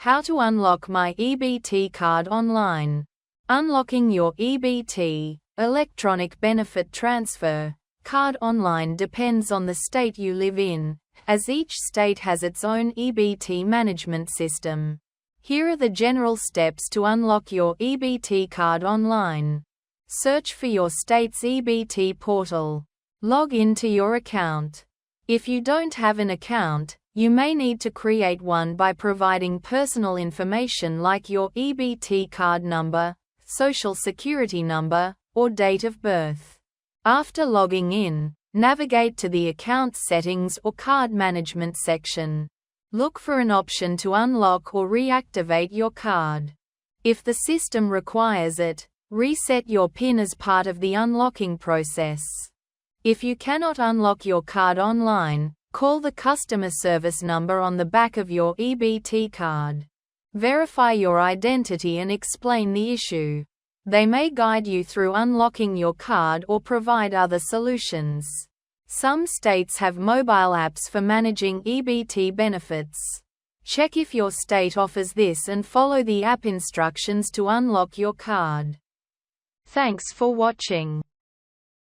How to unlock my EBT card online. Unlocking your EBT, electronic benefit transfer, card online depends on the state you live in, as each state has its own EBT management system. Here are the general steps to unlock your EBT card online. Search for your state's EBT portal. Log into your account. If you don't have an account, you may need to create one by providing personal information like your EBT card number, social security number, or date of birth. After logging in, navigate to the account settings or card management section. Look for an option to unlock or reactivate your card. If the system requires it, reset your PIN as part of the unlocking process. If you cannot unlock your card online, call the customer service number on the back of your EBT card. Verify your identity and explain the issue. They may guide you through unlocking your card or provide other solutions. Some states have mobile apps for managing EBT benefits. Check if your state offers this and follow the app instructions to unlock your card. Thanks for watching.